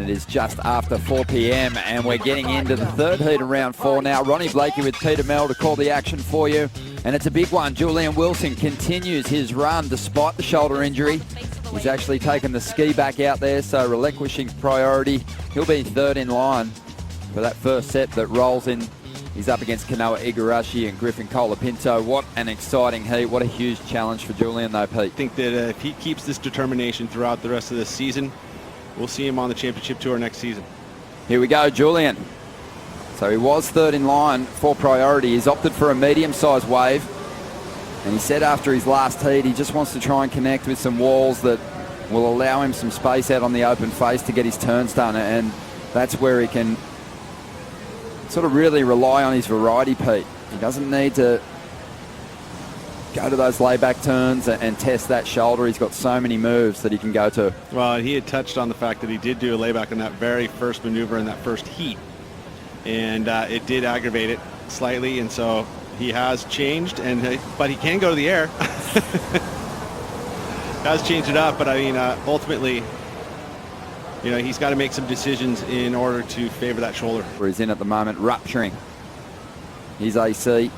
and it is just after 4 p.m. and we're getting into the third heat of round 4 now. Ronnie Blakey with Peter Mel to call the action for you, and it's a big one. Julian Wilson continues his run despite the shoulder injury. He's actually taken the ski back out there, so relinquishing priority. He'll be third in line for that first set that rolls in. He's up against Kanoa Igarashi and Griffin Colapinto. What an exciting heat. What a huge challenge for Julian, though, Pete. I think that if he keeps this determination throughout the rest of this season, we'll see him on the championship tour next season. Here we go, Julian. So he was third in line for priority. He's opted for a medium-sized wave. And he said after his last heat, he just wants to try and connect with some walls that will allow him some space out on the open face to get his turns done. And that's where he can sort of really rely on his variety, Pete. He doesn't need to go to those layback turns and test that shoulder. He's got so many moves that he can go to. Well, he had touched on the fact that he did do a layback on that very first maneuver in that first heat. And it did aggravate it slightly, and so he has changed, but he can go to the air. Has changed it up, but I mean, ultimately, you know, he's got to make some decisions in order to favor that shoulder. Where he's in at the moment, rupturing his AC.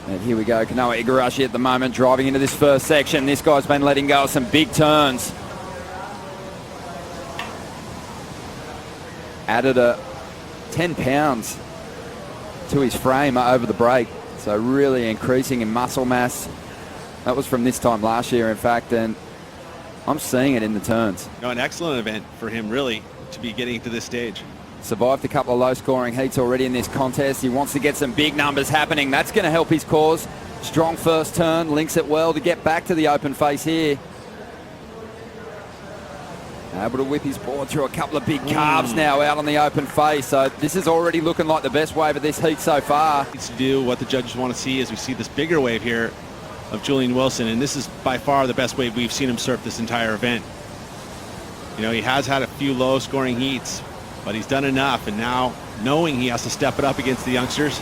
And here we go, Kanoa Igarashi at the moment, driving into this first section. This guy's been letting go of some big turns. Added 10 pounds to his frame over the break. So really increasing in muscle mass. That was from this time last year, in fact, and I'm seeing it in the turns. An excellent event for him, really, to be getting to this stage. Survived a couple of low-scoring heats already in this contest. He wants to get some big numbers happening. That's going to help his cause. Strong first turn, links it well to get back to the open face here. Able to whip his board through a couple of big calves now out on the open face. So this is already looking like the best wave of this heat so far. Needs to do what the judges want to see as we see this bigger wave here of Julian Wilson, and this is by far the best wave we've seen him surf this entire event. You know, he has had a few low-scoring heats, but he's done enough, and now knowing he has to step it up against the youngsters,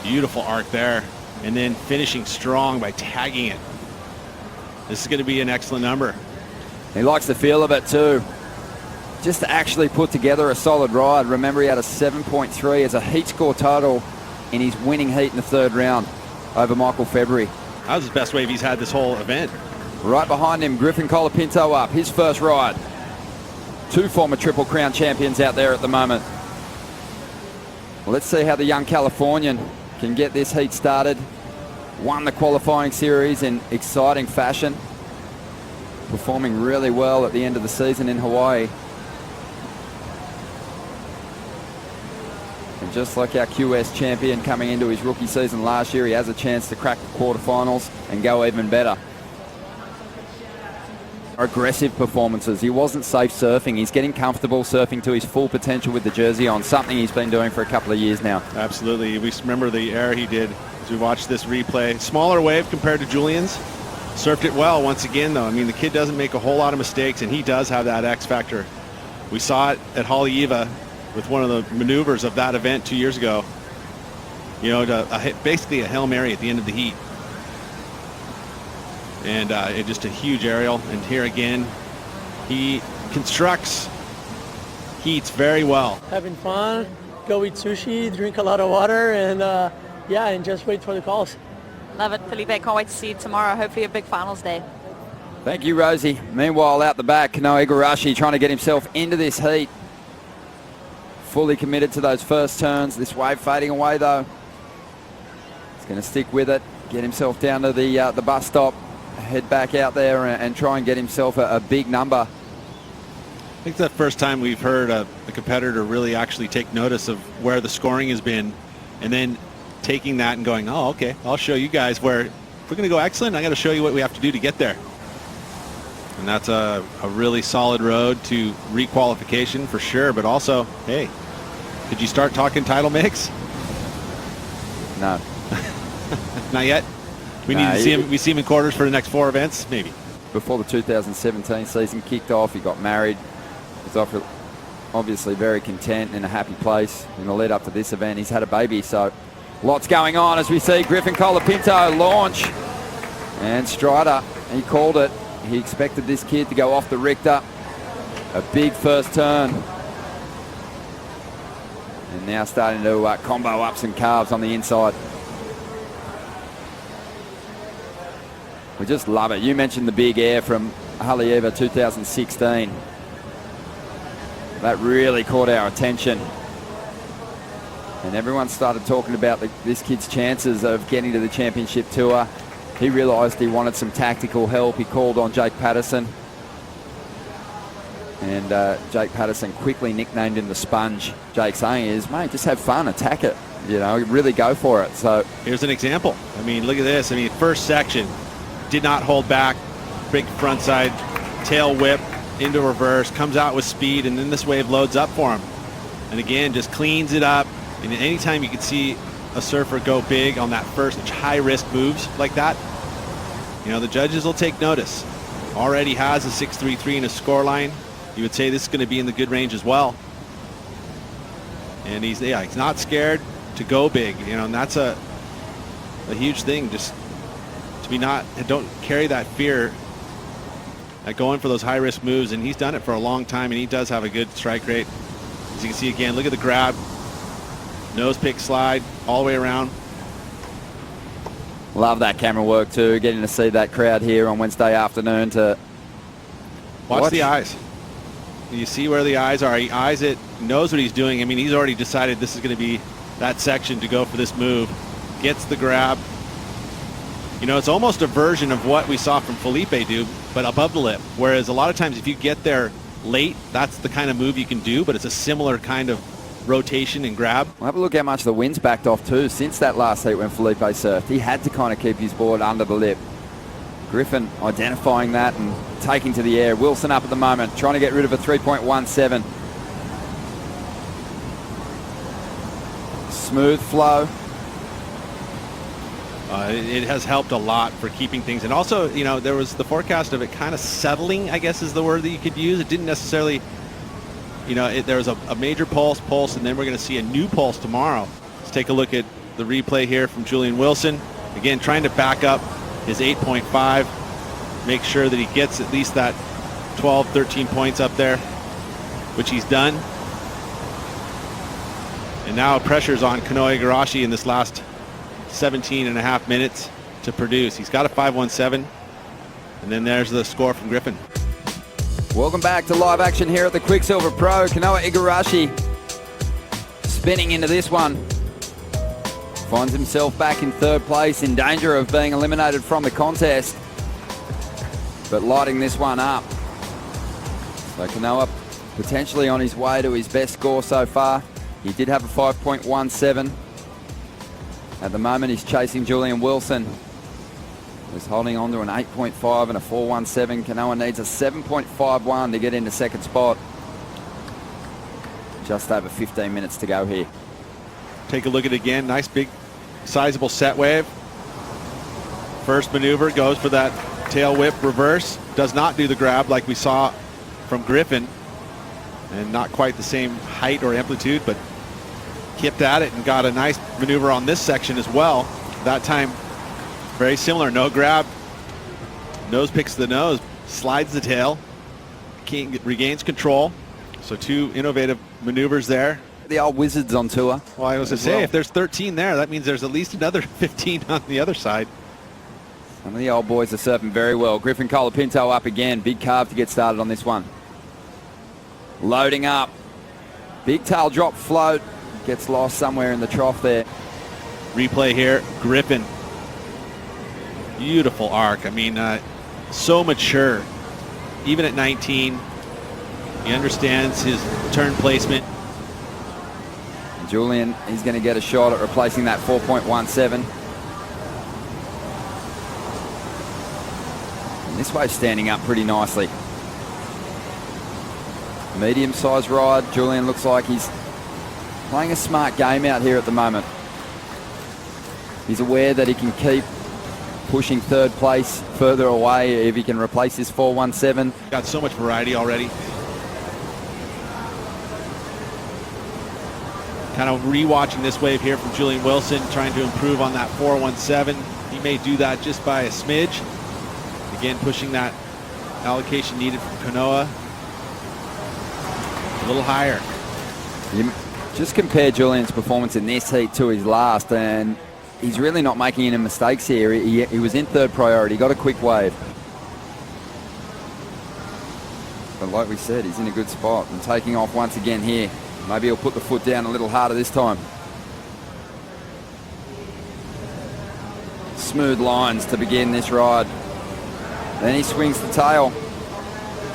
beautiful arc there, and then finishing strong by tagging it. This is going to be an excellent number. He likes the feel of it too. Just to actually put together a solid ride. Remember, he had a 7.3 as a heat score total in his winning heat in the third round over Michael February. That was his best wave he's had this whole event. Right behind him, Griffin Colapinto up, his first ride. Two former Triple Crown champions out there at the moment. Well, let's see how the young Californian can get this heat started. Won the qualifying series in exciting fashion. Performing really well at the end of the season in Hawaii. And just like our QS champion coming into his rookie season last year, he has a chance to crack the quarterfinals and go even better. Aggressive performances. He wasn't safe surfing. He's getting comfortable surfing to his full potential with the jersey on, something he's been doing for a couple of years now. Absolutely. We remember the air he did as we watched this replay. Smaller wave compared to Julian's. Surfed it well once again, though. I mean, the kid doesn't make a whole lot of mistakes, and he does have that X factor. We saw it at Haleiwa with one of the maneuvers of that event 2 years ago. You know, basically a Hail Mary at the end of the heat. And just a huge aerial. And here again, he constructs heats very well. Having fun, go eat sushi, drink a lot of water, and yeah, and just wait for the calls. Love it, Felipe. Can't wait to see you tomorrow. Hopefully a big finals day. Thank you, Rosie. Meanwhile, out the back, Kanoa Igarashi trying to get himself into this heat. Fully committed to those first turns. This wave fading away, though. He's going to stick with it, get himself down to the bus stop, head back out there and try and get himself a big number. I think it's the first time we've heard a competitor really actually take notice of where the scoring has been, and then taking that and going, oh, okay, I'll show you guys where, if we're going to go excellent, I got to show you what we have to do to get there. And that's a really solid road to requalification for sure, but also, hey, could you start talking title mix? No. Not yet? We need to see him. We see him in quarters for the next 4 events, maybe. Before the 2017 season kicked off, he got married. He was obviously very content in a happy place in the lead up to this event. He's had a baby, so lots going on as we see Griffin Colapinto launch. And Strider, he called it. He expected this kid to go off the Richter. A big first turn. And now starting to combo up some carves on the inside. We just love it. You mentioned the big air from Haleiwa 2016. That really caught our attention. And everyone started talking about this kid's chances of getting to the championship tour. He realised he wanted some tactical help. He called on Jake Patterson. And Jake Patterson quickly nicknamed him the Sponge. Jake saying is, mate, just have fun, attack it. You know, really go for it. So here's an example. I mean, look at this. I mean, first section, did not hold back. Big frontside, tail whip into reverse, comes out with speed, and then this wave loads up for him. And again, just cleans it up. And anytime you can see a surfer go big on that first high-risk moves like that, you know, the judges will take notice. Already has a 6.33 in a score line. You would say this is going to be in the good range as well. And he's not scared to go big, you know, and that's a huge thing. Just to be don't carry that fear at going for those high-risk moves. And he's done it for a long time, and he does have a good strike rate. As you can see again, look at the grab. Nose pick slide all the way around. love that camera work too, getting to see that crowd here on Wednesday afternoon to watch the eyes. You see where the eyes are. He eyes it, knows what he's doing. I mean, he's already decided this is going to be that section to go for this move. Gets the grab. You know, it's almost a version of what we saw from Felipe do, but above the lip. Whereas a lot of times if you get there late, that's the kind of move you can do, but it's a similar kind of rotation and grab. We'll have a look how much the wind's backed off too since that last heat when Felipe surfed. He had to kind of keep his board under the lip. Griffin identifying that and taking to the air. Wilson up at the moment, trying to get rid of a 3.17. Smooth flow. It has helped a lot for keeping things. And also, you know, there was the forecast of it kind of settling, I guess is the word that you could use. It didn't necessarily, you know, there was a major pulse, and then we're going to see a new pulse tomorrow. Let's take a look at the replay here from Julian Wilson. Again, trying to back up his 8.5, make sure that he gets at least that 12, 13 points up there, which he's done. And now pressure's on Kanoa Igarashi in this last 17 and a half minutes to produce. He's got a 5.17, and then there's the score from Griffin. Welcome back to live action here at the Quiksilver Pro. Kanoa Igarashi spinning into this one. Finds himself back in third place, in danger of being eliminated from the contest, but lighting this one up. So Kanoa potentially on his way to his best score so far. He did have a 5.17. At the moment, he's chasing Julian Wilson. He's holding on to an 8.5 and a 4.17. Kanoa needs a 7.51 to get into second spot. Just over 15 minutes to go here. Take a look at it again. Nice big sizable set wave. First maneuver goes for that tail whip reverse. Does not do the grab like we saw from Griffin. And not quite the same height or amplitude, but kept at it and got a nice maneuver on this section as well. That time very similar. No grab. Nose picks the nose. Slides the tail. Regains control. So two innovative maneuvers there. The old wizards on tour. Well, I was going to say, if there's 13 there, that means there's at least another 15 on the other side. Some of the old boys are surfing very well. Griffin Colapinto up again. Big carve to get started on this one. Loading up. Big tail drop float. Gets lost somewhere in the trough there. Replay here. Griffin. Beautiful arc. I mean, so mature. Even at 19, he understands his turn placement. Julian, he's going to get a shot at replacing that 4.17. And this wave's standing up pretty nicely. Medium-sized ride. Julian looks like he's playing a smart game out here at the moment. He's aware that he can keep pushing third place further away if he can replace his 4.17. Got so much variety already. Kind of re-watching this wave here from Julian Wilson, trying to improve on that 4.17. He may do that just by a smidge. Again, pushing that allocation needed from Kanoa a little higher. Just compare Julian's performance in this heat to his last, and he's really not making any mistakes here. He was in third priority, got a quick wave. But like we said, he's in a good spot and taking off once again here. Maybe he'll put the foot down a little harder this time. Smooth lines to begin this ride. Then he swings the tail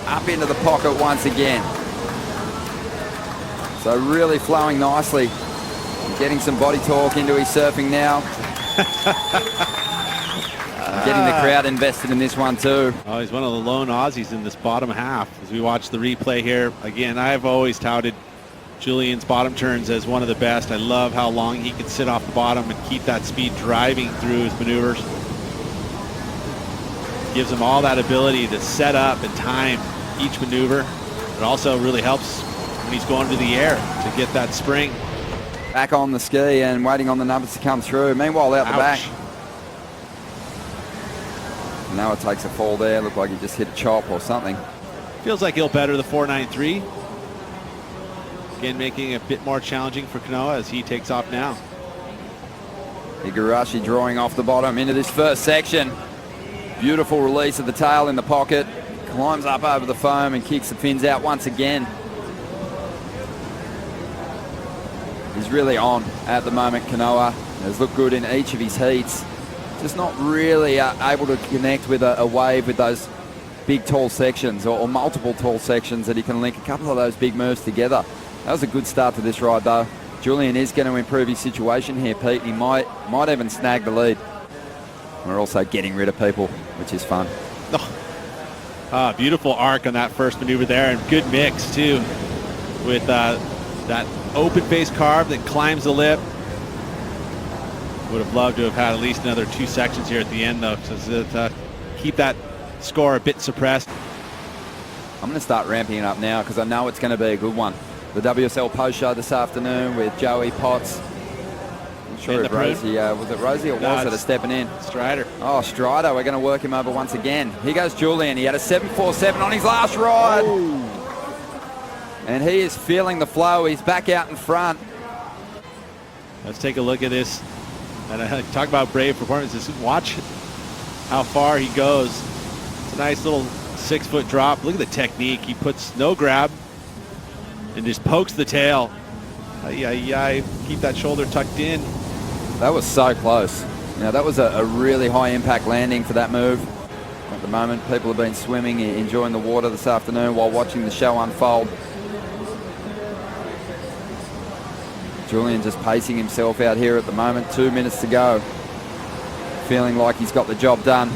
up into the pocket once again. So really flowing nicely. Getting some body torque into his surfing now. Getting the crowd invested in this one too. Oh, he's one of the lone Aussies in this bottom half. As we watch the replay here, again, I've always touted Julian's bottom turns as one of the best. I love how long he can sit off the bottom and keep that speed driving through his maneuvers. Gives him all that ability to set up and time each maneuver. It also really helps when he's going to the air to get that spring. Back on the ski and waiting on the numbers to come through. Meanwhile, out the back. Now it takes a fall there. Looked like he just hit a chop or something. Feels like he'll better the 493. Again, making it a bit more challenging for Kanoa as he takes off now. Igarashi drawing off the bottom into this first section. Beautiful release of the tail in the pocket. Climbs up over the foam and kicks the fins out once again. He's really on at the moment, Kanoa. Has looked good in each of his heats. Just not really able to connect with a wave with those big tall sections or multiple tall sections that he can link a couple of those big moves together. That was a good start to this ride though. Julian is going to improve his situation here, Pete. He might even snag the lead. We're also getting rid of people, which is fun. Oh, beautiful arc on that first maneuver there, and good mix too with that open face carve that climbs the lip. Would have loved to have had at least another 2 sections here at the end though, to keep that score a bit suppressed. I'm going to start ramping it up now because I know it's going to be a good one. The WSL post show this afternoon with Joey Potts. I'm sure if Rosie, was it Rosie or was it stepping in? Strider. Oh, Strider, we're going to work him over once again. Here goes Julian. He had a 7.47 on his last ride. Oh. And he is feeling the flow. He's back out in front. Let's take a look at this. And talk about brave performances. Watch how far he goes. It's a nice little 6-foot drop. Look at the technique. He puts no grab and just pokes the tail. Keep that shoulder tucked in. That was so close. Now that was a really high impact landing for that move. At the moment, people have been swimming, enjoying the water this afternoon while watching the show unfold. Julian just pacing himself out here at the moment. 2 minutes to go. Feeling like he's got the job done.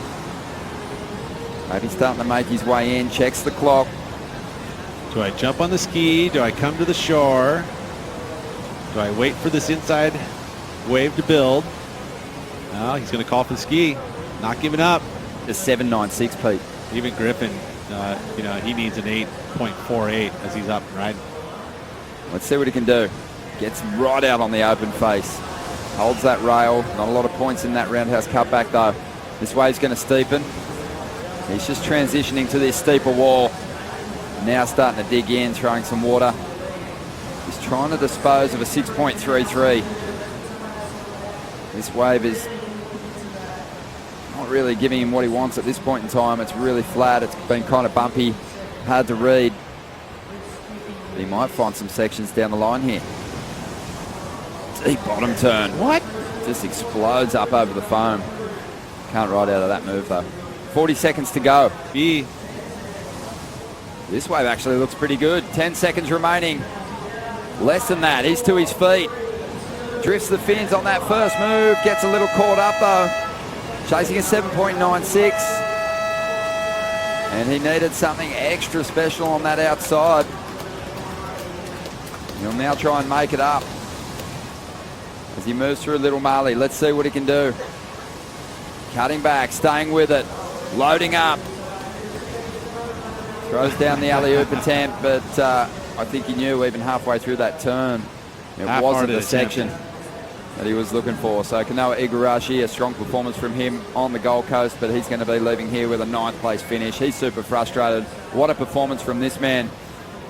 Maybe starting to make his way in. Checks the clock. Do I jump on the ski? Do I come to the shore? Do I wait for this inside wave to build? No, he's going to call for the ski. Not giving up. The 7.96, Pete. Even Griffin, he needs an 8.48 as he's up and riding. Let's see what he can do. Gets right out on the open face. Holds that rail. Not a lot of points in that roundhouse cutback though. This wave's going to steepen. He's just transitioning to this steeper wall. Now starting to dig in, throwing some water. He's trying to dispose of a 6.33. This wave is not really giving him what he wants at this point in time. It's really flat. It's been kind of bumpy, hard to read. But he might find some sections down the line here. Deep bottom turn. What? Just explodes up over the foam. Can't ride out of that move though. 40 seconds to go. This wave actually looks pretty good. 10 seconds remaining. Less than that. He's to his feet. Drifts the fins on that first move. Gets a little caught up though. Chasing a 7.96. And he needed something extra special on that outside. He'll now try and make it up as he moves through Little Marley. Let's see what he can do. Cutting back, staying with it, loading up. Throws down the alley-oop attempt, but I think he knew even halfway through that turn it wasn't the section that he was looking for. So Kanoa Igarashi, a strong performance from him on the Gold Coast, but he's going to be leaving here with a 9th place finish. He's super frustrated. What a performance from this man,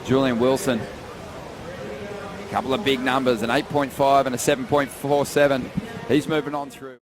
Julian Wilson. couple of big numbers, an 8.5 and a 7.47. He's moving on through.